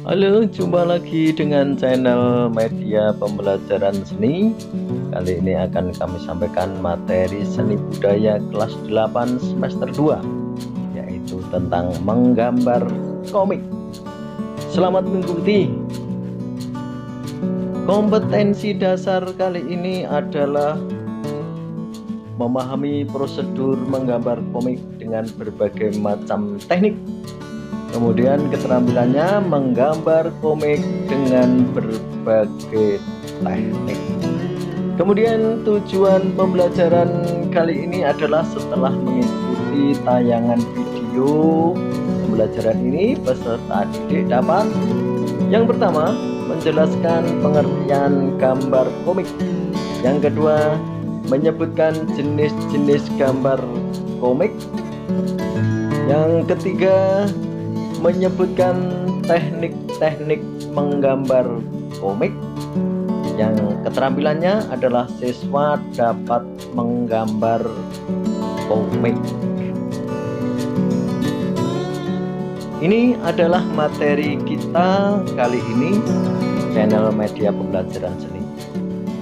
Halo, jumpa lagi dengan channel media pembelajaran seni. Kali ini akan kami sampaikan materi seni budaya kelas 8 semester 2, yaitu tentang menggambar komik. Selamat mengikuti. Kompetensi dasar kali ini adalah memahami prosedur menggambar komik dengan berbagai macam teknik. Kemudian keterampilannya menggambar komik dengan berbagai teknik. Kemudian tujuan pembelajaran kali ini adalah setelah mengikuti tayangan video pembelajaran ini, peserta didik dapat yang pertama menjelaskan pengertian gambar komik, yang kedua menyebutkan jenis-jenis gambar komik, yang ketiga menyebutkan teknik-teknik menggambar komik. Yang keterampilannya adalah siswa dapat menggambar komik. Ini adalah materi kita kali ini, channel media pembelajaran seni.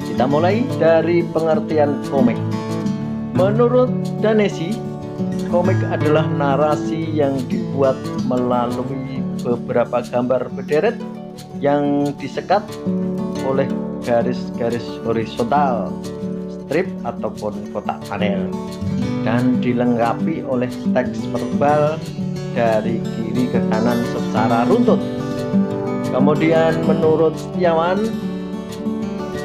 Kita mulai dari pengertian komik. Menurut Danesi, komik adalah narasi yang dibuat melalui beberapa gambar berderet yang disekat oleh garis-garis horizontal, strip ataupun kotak panel, dan dilengkapi oleh teks verbal dari kiri ke kanan secara runtut. Kemudian menurut Setiawan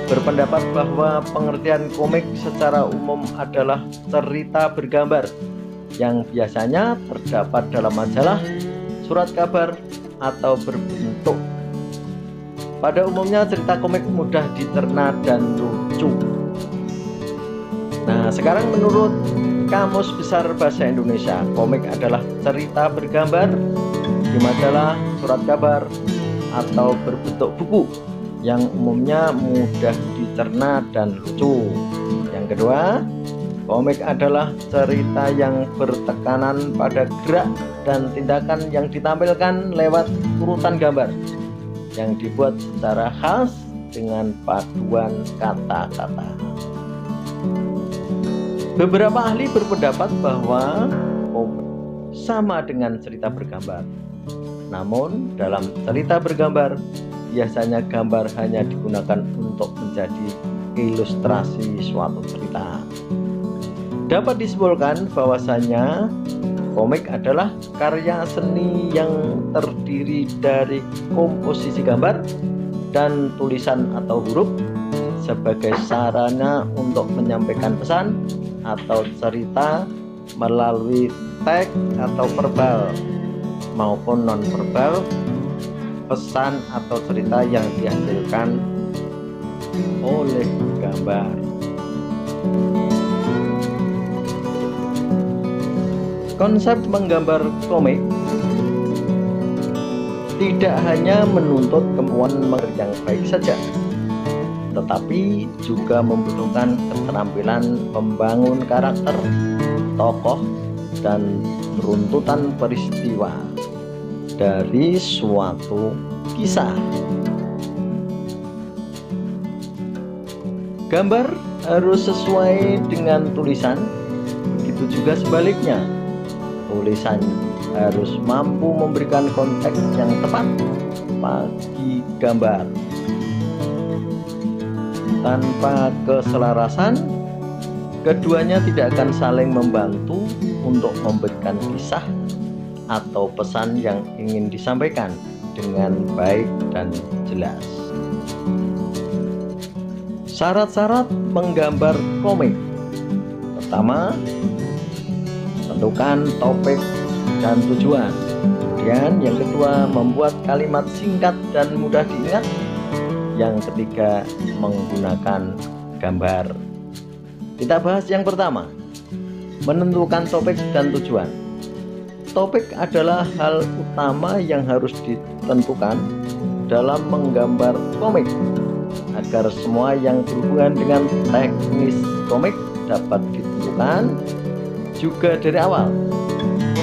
berpendapat bahwa pengertian komik secara umum adalah cerita bergambar yang biasanya terdapat dalam majalah, surat kabar, atau berbentuk. Pada umumnya cerita komik mudah dicerna dan lucu. Nah, sekarang menurut Kamus Besar Bahasa Indonesia, komik adalah cerita bergambar di majalah, surat kabar, atau berbentuk buku yang umumnya mudah dicerna dan lucu. Yang kedua, komik adalah cerita yang bertekanan pada gerak dan tindakan yang ditampilkan lewat urutan gambar yang dibuat secara khas dengan paduan kata-kata. Beberapa ahli berpendapat bahwa komik sama dengan cerita bergambar. Namun dalam cerita bergambar biasanya gambar hanya digunakan untuk menjadi ilustrasi suatu cerita. Dapat disimpulkan bahwasanya komik adalah karya seni yang terdiri dari komposisi gambar dan tulisan atau huruf sebagai sarana untuk menyampaikan pesan atau cerita melalui teks atau verbal maupun non-verbal, pesan atau cerita yang dihasilkan oleh gambar. Konsep menggambar komik tidak hanya menuntut kemampuan yang baik saja, tetapi juga membutuhkan keterampilan membangun karakter, tokoh, dan runtutan peristiwa dari suatu kisah. Gambar harus sesuai dengan tulisan, begitu juga sebaliknya. Tulisan harus mampu memberikan konteks yang tepat bagi gambar. Tanpa keselarasan, keduanya tidak akan saling membantu untuk memberikan kisah atau pesan yang ingin disampaikan dengan baik dan jelas. Syarat-syarat menggambar komik. Pertama, tentukan topik dan tujuan. Kemudian yang kedua, membuat kalimat singkat dan mudah diingat. Yang ketiga, menggunakan gambar. Kita bahas yang pertama, menentukan topik dan tujuan. Topik adalah hal utama yang harus ditentukan dalam menggambar komik agar semua yang berhubungan dengan teknis komik dapat ditentukan juga dari awal.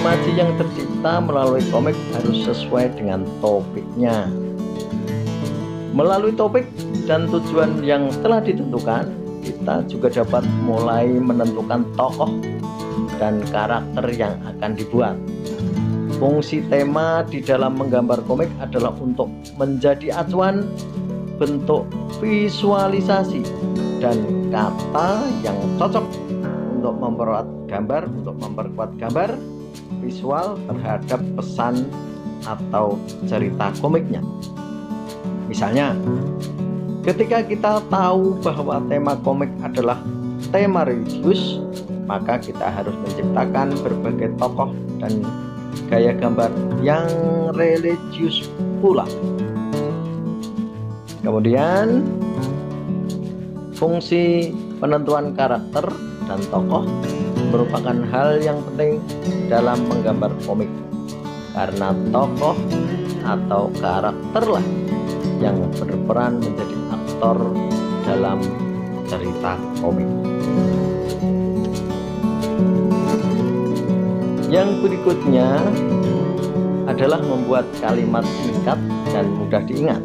Imaji yang tercipta melalui komik harus sesuai dengan topiknya. Melalui topik dan tujuan yang telah ditentukan, kita juga dapat mulai menentukan tokoh dan karakter yang akan dibuat. Fungsi tema di dalam menggambar komik adalah untuk menjadi acuan bentuk visualisasi dan kata yang cocok untuk memperkuat gambar visual terhadap pesan atau cerita komiknya. Misalnya, ketika kita tahu bahwa tema komik adalah tema religius, maka kita harus menciptakan berbagai tokoh dan gaya gambar yang religius pula. Kemudian, fungsi penentuan karakter dan tokoh merupakan hal yang penting dalam menggambar komik, karena tokoh atau karakterlah yang berperan menjadi aktor dalam cerita komik. Yang berikutnya adalah membuat kalimat singkat dan mudah diingat.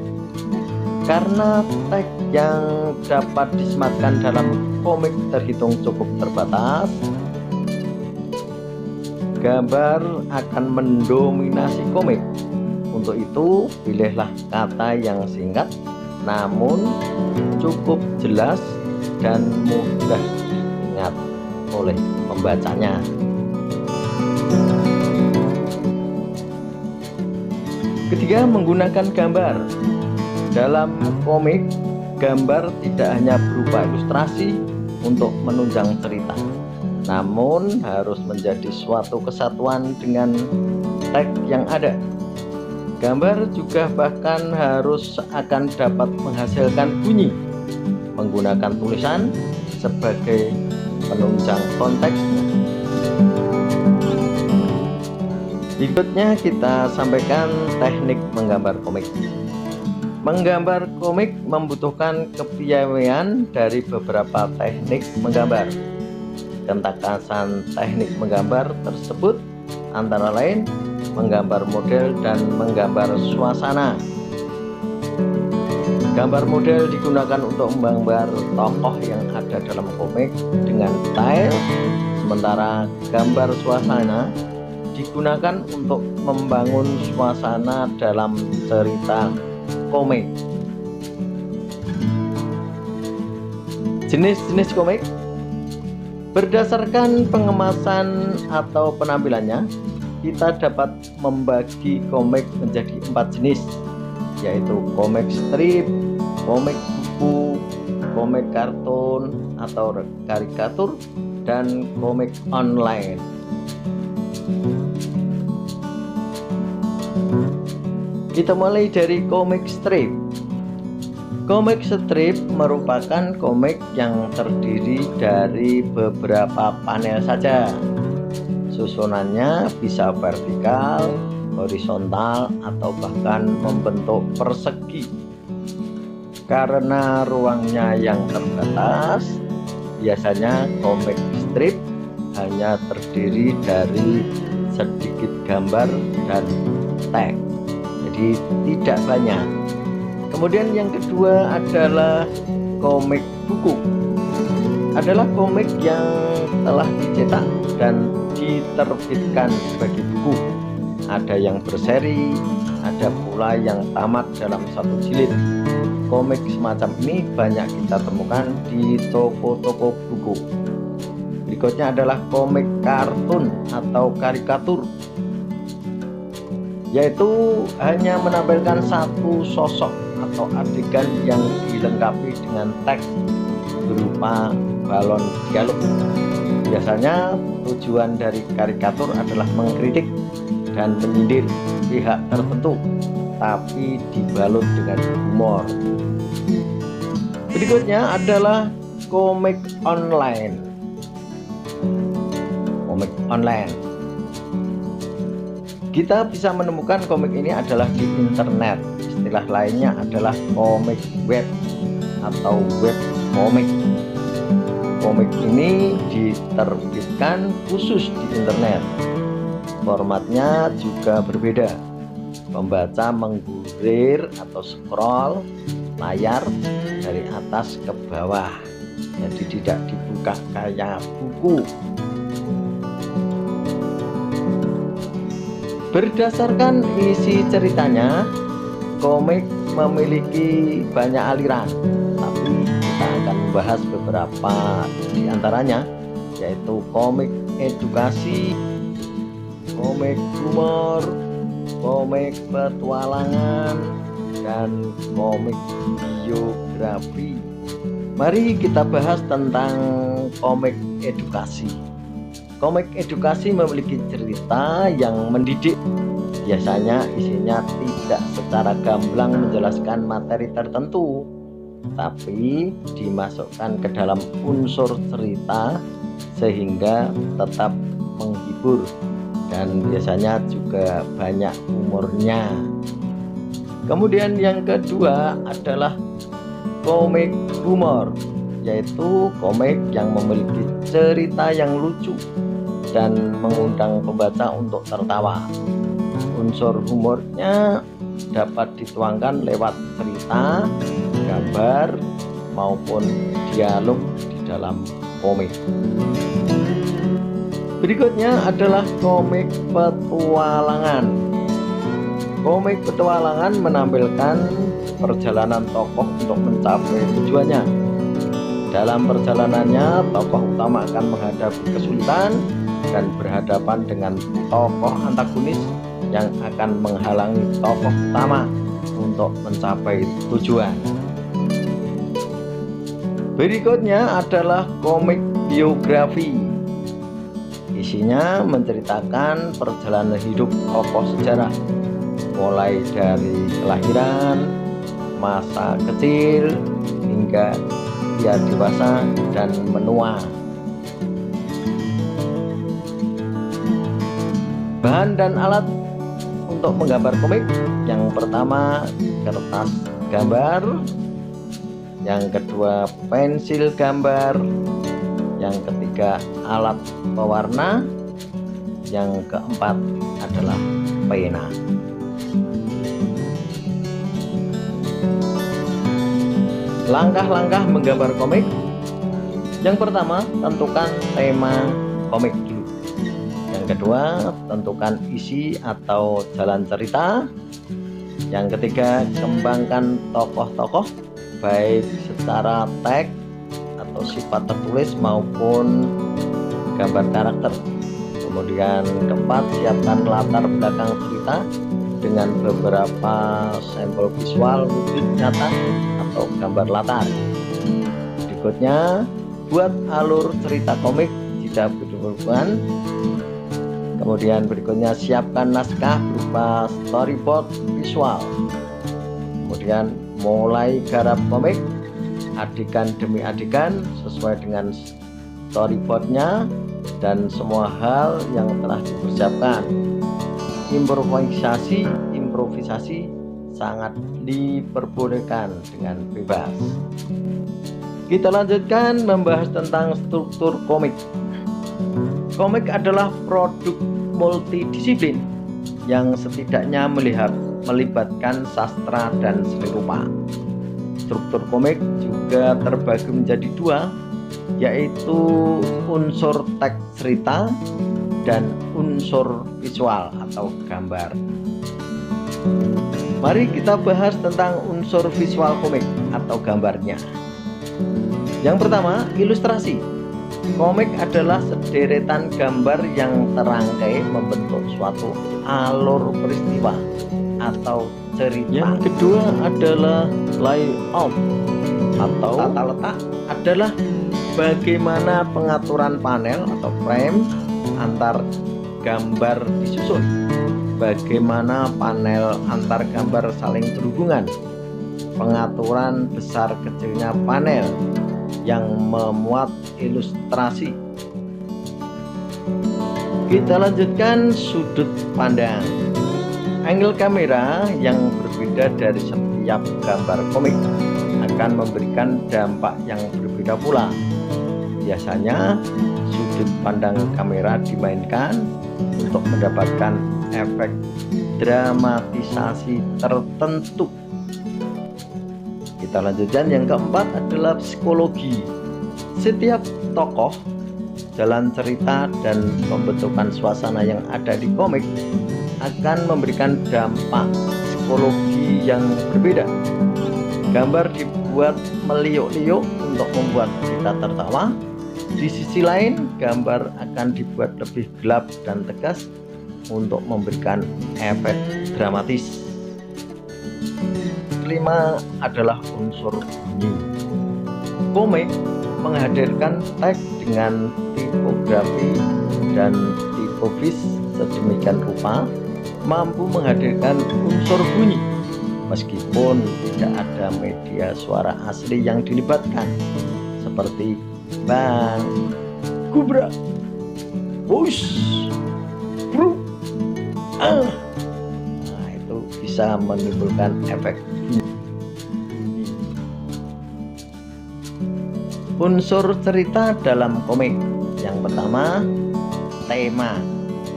Karena teks yang dapat disematkan dalam komik terhitung cukup terbatas, gambar akan mendominasi komik. Untuk itu, pilihlah kata yang singkat namun cukup jelas dan mudah diingat oleh pembacanya. Ketiga, menggunakan gambar. Dalam komik, gambar tidak hanya berupa ilustrasi untuk menunjang cerita, namun harus menjadi suatu kesatuan dengan teks yang ada. Gambar juga bahkan harus akan dapat menghasilkan bunyi menggunakan tulisan sebagai penunjang konteksnya. Berikutnya kita sampaikan teknik menggambar komik. Menggambar komik membutuhkan kepiawaian dari beberapa teknik menggambar. Ketakasan teknik menggambar tersebut antara lain menggambar model dan menggambar suasana. Gambar model digunakan untuk menggambar tokoh yang ada dalam komik dengan detail, sementara gambar suasana digunakan untuk membangun suasana dalam cerita komik. Jenis-jenis komik berdasarkan pengemasan atau penampilannya, kita dapat membagi komik menjadi 4 jenis, yaitu komik strip, komik buku, komik kartun atau karikatur, dan komik online. Kita mulai dari komik strip. Komik strip merupakan komik yang terdiri dari beberapa panel saja. Susunannya bisa vertikal, horizontal, atau bahkan membentuk persegi. Karena ruangnya yang terbatas, biasanya komik strip hanya terdiri dari sedikit gambar dan teks, jadi tidak banyak. Kemudian yang kedua adalah komik buku. Adalah komik yang telah dicetak dan diterbitkan sebagai buku. Ada yang berseri, ada pula yang tamat dalam satu jilid. Komik semacam ini banyak kita temukan di toko-toko buku. Berikutnya adalah komik kartun atau karikatur, yaitu hanya menampilkan satu sosok atau adegan yang dilengkapi dengan teks berupa balon dialog. Biasanya tujuan dari karikatur adalah mengkritik dan menyindir pihak tertentu, tapi dibalut dengan humor. Berikutnya adalah komik online. Komik online, kita bisa menemukan komik ini adalah di internet. Istilah lainnya adalah komik web atau web komik. Komik ini diterbitkan khusus di internet. Formatnya juga berbeda. Pembaca menggulir atau scroll layar dari atas ke bawah, jadi tidak dibuka kayak buku. Berdasarkan isi ceritanya, komik memiliki banyak aliran, tapi kita akan membahas beberapa di antaranya, yaitu komik edukasi, komik humor, komik petualangan, dan komik biografi. Mari kita bahas tentang komik edukasi. Komik edukasi memiliki cerita yang mendidik. Biasanya isinya tidak secara gamblang menjelaskan materi tertentu, tapi dimasukkan ke dalam unsur cerita sehingga tetap menghibur, dan biasanya juga banyak humornya. Kemudian yang kedua adalah komik humor, yaitu komik yang memiliki cerita yang lucu dan mengundang pembaca untuk tertawa. Unsur humornya dapat dituangkan lewat cerita, gambar, maupun dialog di dalam komik. Berikutnya adalah komik petualangan. Komik petualangan menampilkan perjalanan tokoh untuk mencapai tujuannya. Dalam perjalanannya, tokoh utama akan menghadapi kesulitan dan berhadapan dengan tokoh antagonis yang akan menghalangi tokoh utama untuk mencapai tujuan. Berikutnya adalah komik biografi. Isinya menceritakan perjalanan hidup tokoh sejarah, mulai dari kelahiran, masa kecil, hingga dia dewasa dan menua. Bahan dan alat untuk menggambar komik: yang pertama kertas gambar, yang kedua pensil gambar, yang ketiga alat pewarna, yang keempat adalah pena. Langkah-langkah menggambar komik: yang pertama, tentukan tema komik dulu. Yang kedua, tentukan isi atau jalan cerita. Yang ketiga, kembangkan tokoh-tokoh baik secara teks atau sifat tertulis maupun gambar karakter. Kemudian keempat, siapkan latar belakang cerita dengan beberapa sampel visual wujud nyata atau gambar latar. Berikutnya, buat alur cerita komik jika diperlukan. Kemudian berikutnya, siapkan naskah berupa storyboard visual. Kemudian mulai garap komik adegan demi adegan sesuai dengan storyboardnya dan semua hal yang telah dipersiapkan. Improvisasi sangat diperbolehkan dengan bebas. Kita lanjutkan membahas tentang struktur komik. Komik adalah produk multidisiplin yang setidaknya melibatkan sastra dan seni rupa. Struktur komik juga terbagi menjadi dua, yaitu unsur teks cerita dan unsur visual atau gambar. Mari kita bahas tentang unsur visual komik atau gambarnya. Yang pertama, ilustrasi. Komik adalah sederetan gambar yang terangkai membentuk suatu alur peristiwa atau cerita. Yang kedua adalah layout atau tata letak, adalah bagaimana pengaturan panel atau frame antar gambar disusun, bagaimana panel antar gambar saling berhubungan, pengaturan besar kecilnya panel yang memuat ilustrasi. Kita lanjutkan sudut pandang. Angle kamera yang berbeda dari setiap gambar komik akan memberikan dampak yang berbeda pula. Biasanya sudut pandang kamera dimainkan untuk mendapatkan efek dramatisasi tertentu. kita lanjutkan. Yang keempat adalah psikologi. Setiap tokoh, jalan cerita, dan pembentukan suasana yang ada di komik akan memberikan dampak psikologi yang berbeda. Gambar dibuat meliuk-liuk untuk membuat kita tertawa. Di sisi lain, gambar akan dibuat lebih gelap dan tegas untuk memberikan efek dramatis. Kelima adalah unsur bunyi. Komik menghadirkan teks dengan tipografi dan tipografis sedemikian rupa mampu menghadirkan unsur bunyi meskipun tidak ada media suara asli yang dilibatkan seperti bang, gubrak, wush, bro, nah itu bisa menimbulkan efek bunyi. Unsur cerita dalam komik. Yang pertama, tema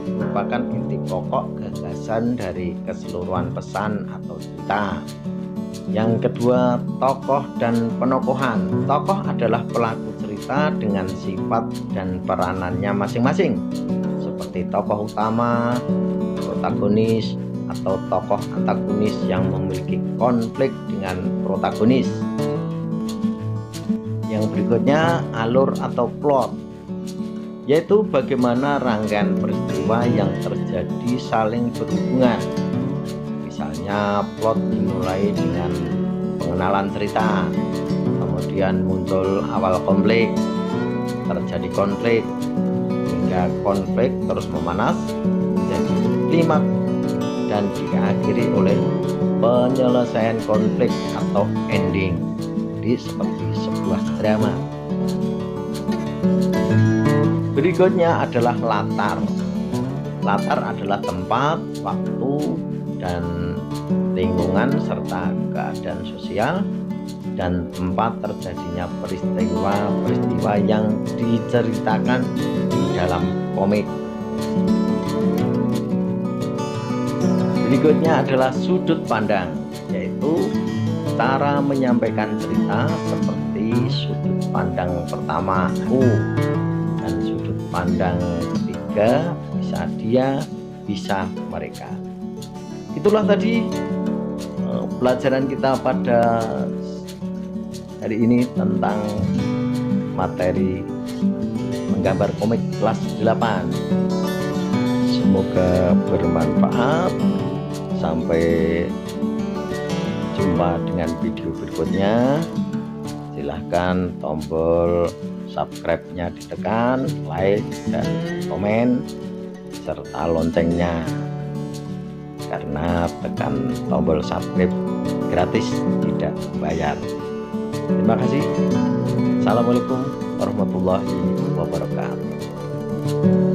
merupakan inti pokok gagasan dari keseluruhan pesan atau cerita. Yang kedua, tokoh dan penokohan. Tokoh adalah pelaku cerita dengan sifat dan peranannya masing-masing, seperti tokoh utama, protagonis, atau tokoh antagonis yang memiliki konflik dengan protagonis. Yang berikutnya, alur atau plot, yaitu bagaimana rangkaian peristiwa yang terjadi saling berhubungan. Misalnya plot dimulai dengan pengenalan cerita, kemudian muncul awal konflik, terjadi konflik, hingga konflik terus memanas menjadi klimaks dan diakhiri oleh penyelesaian konflik atau ending. Jadi seperti sebuah drama. Berikutnya adalah latar. Latar adalah tempat, waktu, dan lingkungan serta keadaan sosial dan tempat terjadinya peristiwa-peristiwa yang diceritakan di dalam komik. Berikutnya adalah sudut pandang, yaitu cara menyampaikan cerita seperti sudut pandang pertama aku dan sudut pandang ketiga, bisa dia, bisa mereka. Itulah tadi pelajaran kita pada hari ini tentang materi menggambar komik kelas 8. Semoga bermanfaat. Sampai jumpa dengan video berikutnya. Silahkan tombol subscribe-nya ditekan, like dan komen, serta loncengnya, karena tekan tombol subscribe gratis, tidak bayar. Terima kasih. Assalamualaikum warahmatullahi wabarakatuh.